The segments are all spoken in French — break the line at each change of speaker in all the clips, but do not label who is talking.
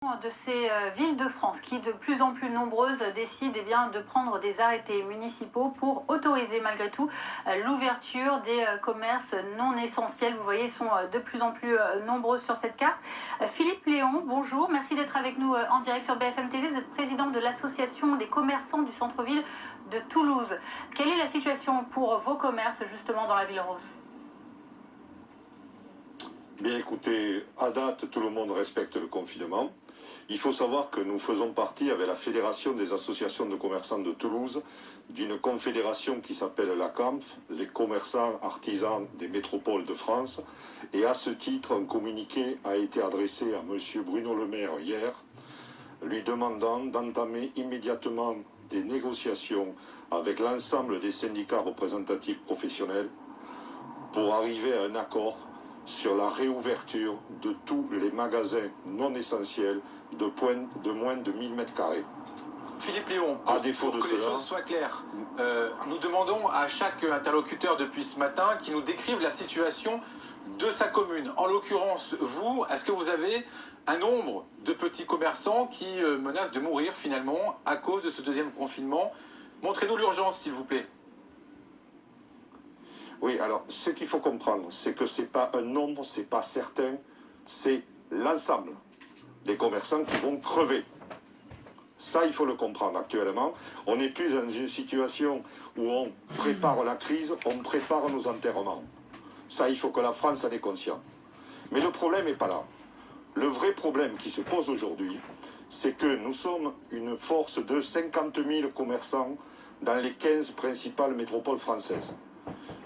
De ces villes de France qui, de plus en plus nombreuses, décident de prendre des arrêtés municipaux pour autoriser malgré tout l'ouverture des commerces non essentiels. Vous voyez, ils sont de plus en plus nombreux sur cette carte. Philippe Léon, bonjour, merci d'être avec nous en direct sur BFM TV. Vous êtes président de l'association des commerçants du centre-ville de Toulouse. Quelle est la situation pour vos commerces justement dans la ville rose ?
Bien écoutez, à date, tout le monde respecte le confinement. Il faut savoir que nous faisons partie, avec la Fédération des associations de commerçants de Toulouse, d'une confédération qui s'appelle la CAMF, les commerçants artisans des métropoles de France. Et à ce titre, un communiqué a été adressé à M. Bruno Le Maire hier, lui demandant d'entamer immédiatement des négociations avec l'ensemble des syndicats représentatifs professionnels pour arriver à un accord sur la réouverture de tous les magasins non essentiels de moins de 1000 m².
Philippe Léon,
à défaut
pour
de
que
cela,
les choses soient claires, nous demandons à chaque interlocuteur depuis ce matin qui nous décrive la situation de sa commune. En l'occurrence, vous, est-ce que vous avez un nombre de petits commerçants qui menacent de mourir finalement à cause de ce deuxième confinement? Montrez-nous l'urgence, s'il vous plaît.
Oui, alors ce qu'il faut comprendre, c'est que ce n'est pas un nombre, ce n'est pas certain, c'est l'ensemble des commerçants qui vont crever. Ça, il faut le comprendre actuellement. On n'est plus dans une situation où on prépare la crise, on prépare nos enterrements. Ça, il faut que la France en ait conscience. Mais le problème n'est pas là. Le vrai problème qui se pose aujourd'hui, c'est que nous sommes une force de 50 000 commerçants dans les 15 principales métropoles françaises.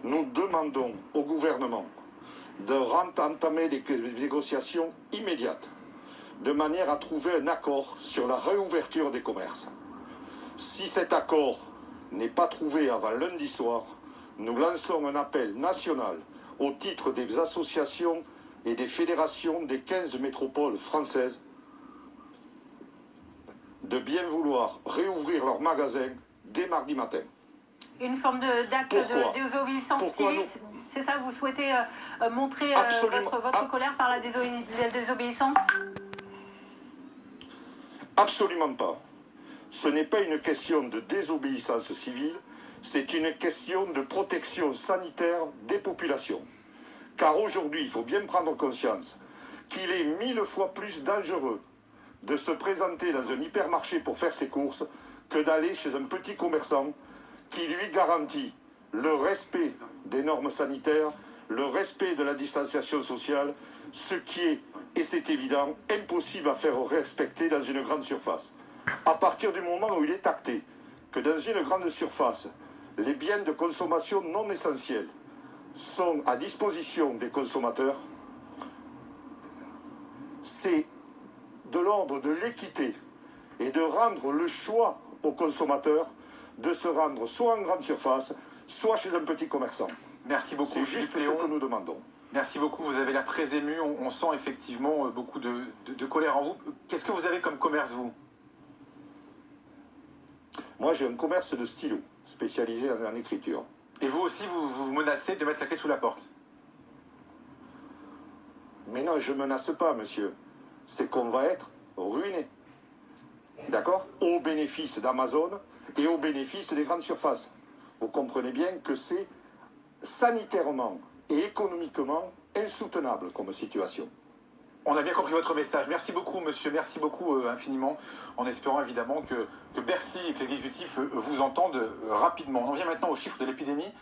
Nous demandons au gouvernement d'entamer des négociations immédiates, de manière à trouver un accord sur la réouverture des commerces. Si cet accord n'est pas trouvé avant lundi soir, nous lançons un appel national au titre des associations et des fédérations des 15 métropoles françaises de bien vouloir réouvrir leurs magasins dès mardi matin.
Une forme d'acte de désobéissance civile, c'est ça? Vous souhaitez montrer votre colère par la désobéissance?
Absolument pas. Ce n'est pas une question de désobéissance civile, c'est une question de protection sanitaire des populations. Car aujourd'hui, il faut bien prendre conscience qu'il est 1000 fois plus dangereux de se présenter dans un hypermarché pour faire ses courses que d'aller chez un petit commerçant qui lui garantit le respect des normes sanitaires, le respect de la distanciation sociale, ce qui est, et c'est évident, impossible à faire respecter dans une grande surface. À partir du moment où il est acté que dans une grande surface, les biens de consommation non essentiels sont à disposition des consommateurs, c'est de l'ordre de l'équité et de rendre le choix aux consommateurs de se rendre soit en grande surface, soit chez un petit commerçant.
Merci beaucoup,
c'est juste ce que nous demandons.
Merci beaucoup, vous avez l'air très ému, on sent effectivement beaucoup de colère en vous. Qu'est-ce que vous avez comme commerce, vous?
Moi, j'ai un commerce de stylos, spécialisé en écriture.
Et vous aussi, vous menacez de mettre la clé sous la porte?
Mais non, je ne menace pas, monsieur. C'est qu'on va être ruiné. D'accord? Au bénéfice d'Amazon et au bénéfice des grandes surfaces. Vous comprenez bien que c'est sanitairement et économiquement insoutenable comme situation.
On a bien compris votre message. Merci beaucoup, monsieur. Merci beaucoup infiniment, en espérant évidemment que Bercy et que l'exécutif vous entendent rapidement. On en vient maintenant aux chiffres de l'épidémie.